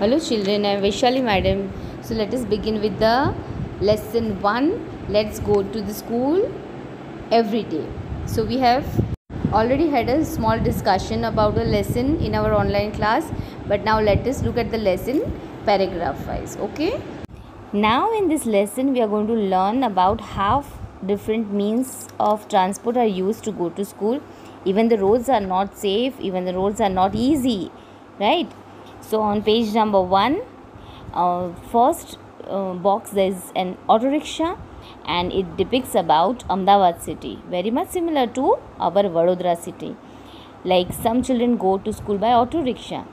Hello children, I am Vaishali madam. So let us begin with the lesson 1. Let's go to the school every day. So we have already had a small discussion about the lesson in our online class, but now let us look at the lesson paragraph wise. Okay. Now in this lesson we are going to learn about how different means of transport are used to go to school. Even the roads are not safe, even the roads are not easy, right? So on page number 1, first box there is an auto rickshaw and it depicts about Ahmedabad city, very much similar to our Vadodara city. Like some children go to school by auto rickshaw,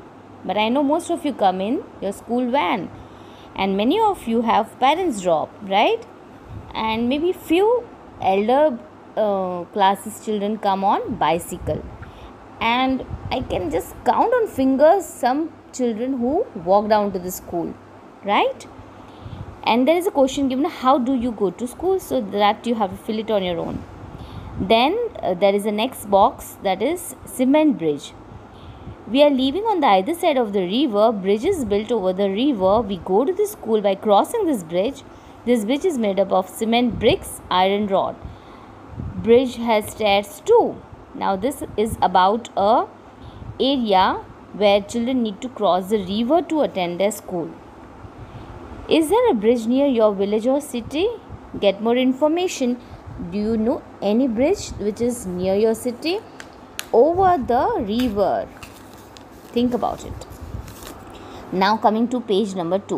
but I know most of you come in your school van, and many of you have parents drop, right? And maybe few elder classes children come on bicycle, and I can just count on fingers some children who walk down to the school, right? And there is a question given, how do you go to school? So that you have to fill it on your own. Then there is a next box, that is cement bridge. We are living on the either side of the river. Bridge is built over the river. We go to the school by crossing this bridge. This bridge is made up of cement bricks, iron rod. Bridge has stairs too. Now this is about a area where children need to cross the river to attend their school. Is there a bridge near your village or city? Get more information. Do you know any bridge which is near your city? Over the river. Think about it. Now coming to page number 2.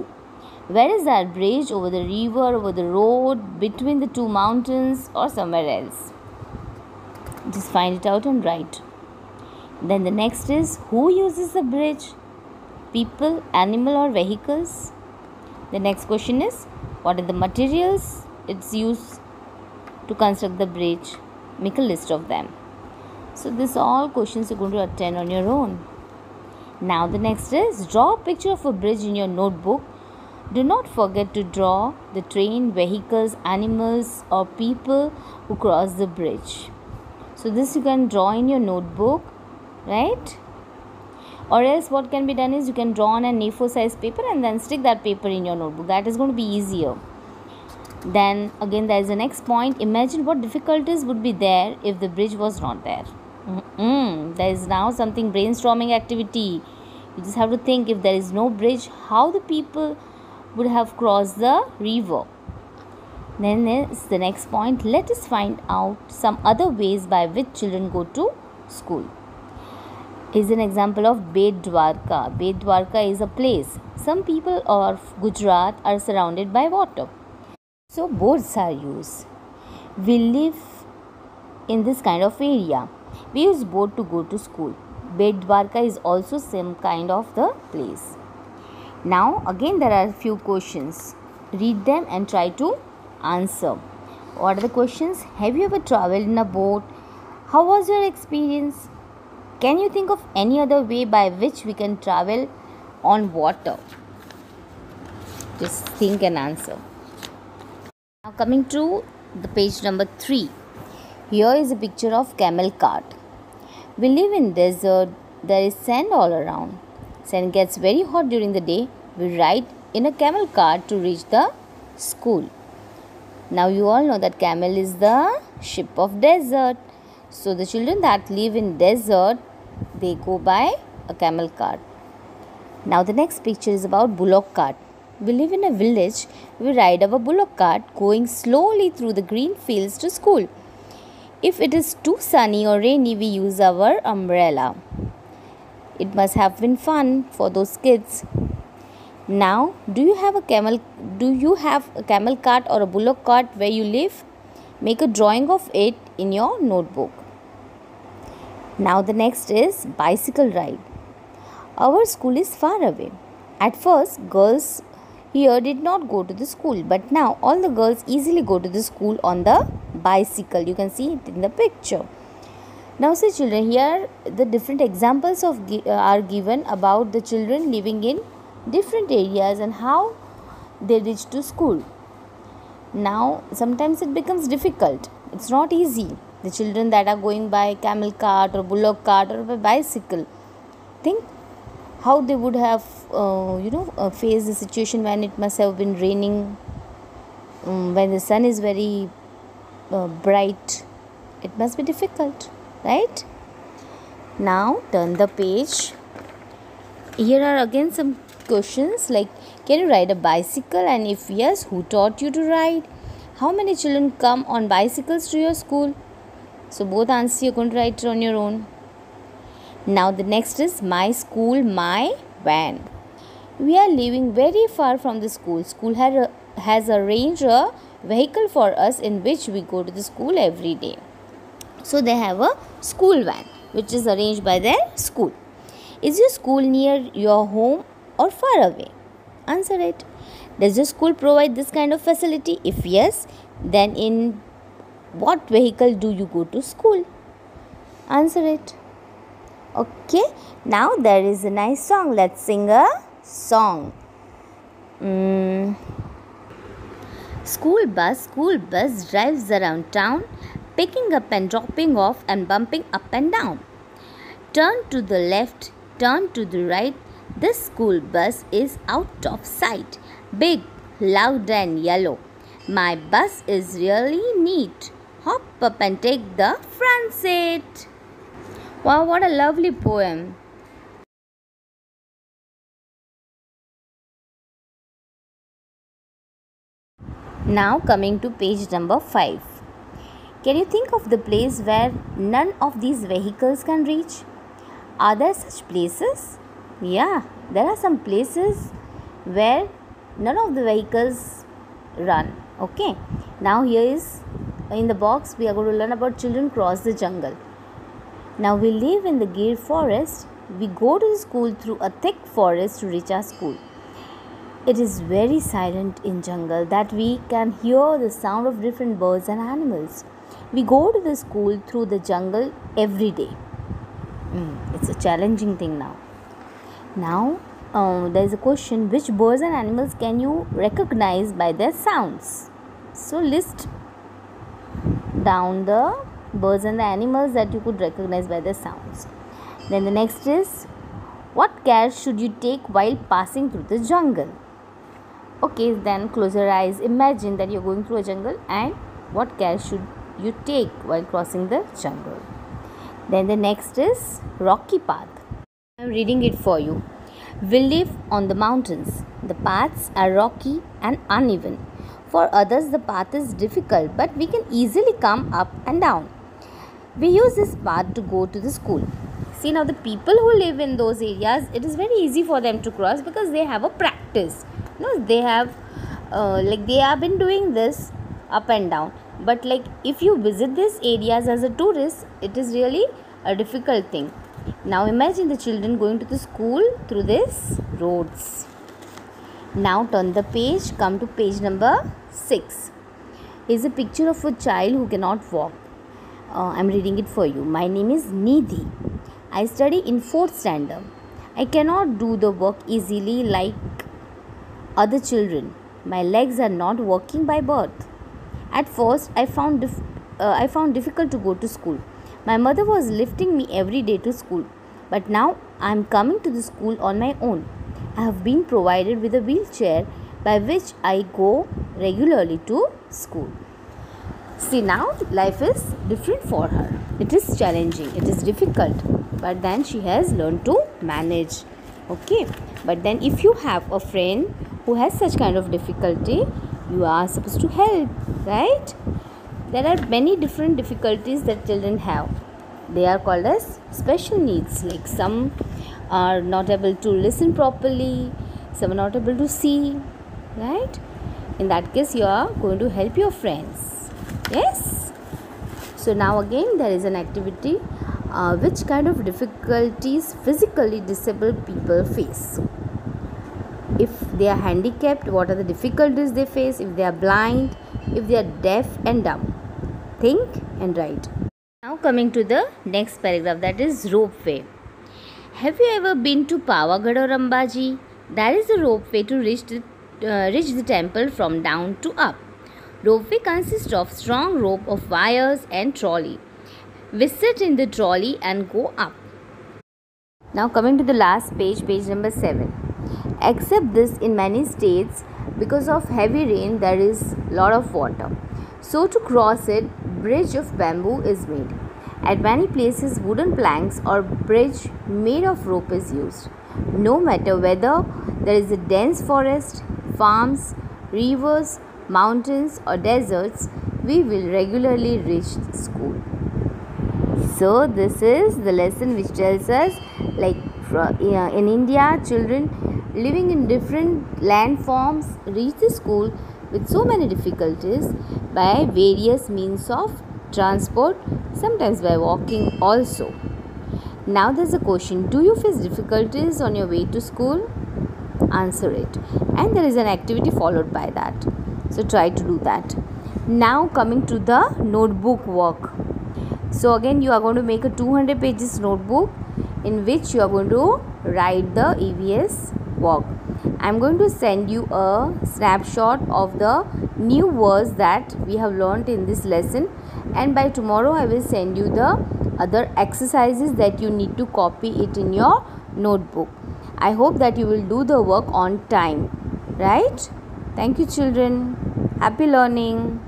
Where is that bridge? Over the river, over the road, between the two mountains, or somewhere else? Just find it out and write. Then the next is, who uses the bridge? People, animal, or vehicles? The next question is, what are the materials it's used to construct the bridge? Make a list of them. So these all questions you're going to attend on your own. Now the next is, draw a picture of a bridge in your notebook. Do not forget to draw the train, vehicles, animals, or people who cross the bridge. So this you can draw in your notebook, right? Or else what can be done is you can draw on an A4 size paper and then stick that paper in your notebook. That is going to be easier. Then again there is the next point. Imagine what difficulties would be there if the bridge was not there. There is now something brainstorming activity. You just have to think, if there is no bridge, how the people would have crossed the river. Then is the next point. Let us find out some other ways by which children go to school. Is an example of Bet Dwarka. Bet Dwarka is a place. Some people of Gujarat are surrounded by water, so boats are used. We live in this kind of area. We use boat to go to school. Bet Dwarka is also same kind of the place. Now again there are a few questions. Read them and try to answer. What are the questions? Have you ever traveled in a boat? How was your experience? Can you think of any other way by which we can travel on water? Just think and answer. Now coming to the page number 3. Here is a picture of camel cart. We live in desert. There is sand all around. Sand gets very hot during the day. We ride in a camel cart to reach the school. Now you all know that camel is the ship of desert. So the children that live in desert, they go by a camel cart. Now the next picture is about bullock cart. We live in a village. We ride our bullock cart going slowly through the green fields to school. If it is too sunny or rainy, we use our umbrella. It must have been fun for those kids. Now, do you have a camel cart or a bullock cart where you live? Make a drawing of it in your notebook. Now the next is bicycle ride. Our school is far away. At first, girls here did not go to the school, but now all the girls easily go to the school on the bicycle. You can see it in the picture. Now see children, here the different examples are given about the children living in different areas and how they reach to school. Now sometimes it becomes difficult. It's not easy. The children that are going by camel cart or bullock cart or by bicycle, think how they would have faced the situation when it must have been raining, when the sun is very bright. It must be difficult, right? Now turn the page. Here are again some questions like, can you ride a bicycle, and if yes, who taught you to ride? How many children come on bicycles to your school? So both answers you're going to write on your own. Now the next is my school, my van. We are living very far from the school. School has arranged a vehicle for us in which we go to the school every day. So they have a school van which is arranged by their school. Is your school near your home or far away? Answer it. Does your school provide this kind of facility? If yes, then in what vehicle do you go to school? Answer it. Okay, now there is a nice song. Let's sing a song. School bus drives around town, picking up and dropping off and bumping up and down. Turn to the left, turn to the right. This school bus is out of sight. Big, loud and yellow. My bus is really neat. Hop up and take the front seat. Wow, what a lovely poem. Now coming to page number 5. Can you think of the place where none of these vehicles can reach? Are there such places? Yeah, there are some places where none of the vehicles run. Okay, now here is in the box we are going to learn about children cross the jungle. Now we live in the Gir forest. We go to the school through a thick forest to reach our school. It is very silent in jungle that we can hear the sound of different birds and animals. We go to the school through the jungle every day. It's a challenging thing now. Now there is a question, which birds and animals can you recognize by their sounds? So list down the birds and the animals that you could recognize by their sounds. Then the next is, what care should you take while passing through the jungle? Okay, then close your eyes. Imagine that you're going through a jungle, and what care should you take while crossing the jungle? Then the next is rocky path. I'm reading it for you. We live on the mountains. The paths are rocky and uneven. For others, the path is difficult, but we can easily come up and down. We use this path to go to the school. See, now the people who live in those areas, it is very easy for them to cross because they have a practice. They have they have been doing this up and down. But if you visit these areas as a tourist, it is really a difficult thing. Now imagine the children going to the school through these roads. Now turn the page, come to page number 6. Here's a picture of a child who cannot walk. I'm reading it for you. My name is Nidhi. I study in 4th standard. I cannot do the work easily like other children. My legs are not working by birth. At first, I found difficult to go to school. My mother was lifting me every day to school, but now I am coming to the school on my own. I have been provided with a wheelchair by which I go regularly to school. See, now life is different for her. It is challenging, it is difficult, but then she has learned to manage. Okay, but then if you have a friend who has such kind of difficulty, you are supposed to help, right? There are many different difficulties that children have. They are called as special needs. Like some are not able to listen properly, some are not able to see, right? In that case, you are going to help your friends. Yes? So now again there is an activity. Which kind of difficulties physically disabled people face? If they are handicapped, what are the difficulties they face? If they are blind, if they are deaf and dumb. Think and write. Now coming to the next paragraph, that is ropeway. Have you ever been to Pavagadh or Ambaji? There is a ropeway to reach the temple from down to up. Ropeway consists of strong rope of wires and trolley. We sit in the trolley and go up. Now coming to the last page, page number 7. Except this, in many states, because of heavy rain, there is lot of water. So to cross it, bridge of bamboo is made. At many places, wooden planks or bridge made of rope is used. No matter whether there is a dense forest, farms, rivers, mountains or deserts, we will regularly reach the school. So this is the lesson which tells us, like in India, children living in different landforms reach the school with so many difficulties by various means of transport, sometimes by walking also. Now there's a question: do you face difficulties on your way to school? Answer it, and there is an activity followed by that, so try to do that. Now coming to the notebook work. So again, you are going to make a 200 pages notebook in which you are going to write the EVS work. I am going to send you a snapshot of the new words that we have learnt in this lesson, and by tomorrow I will send you the other exercises that you need to copy it in your notebook. I hope that you will do the work on time, right? Thank you children. Happy learning.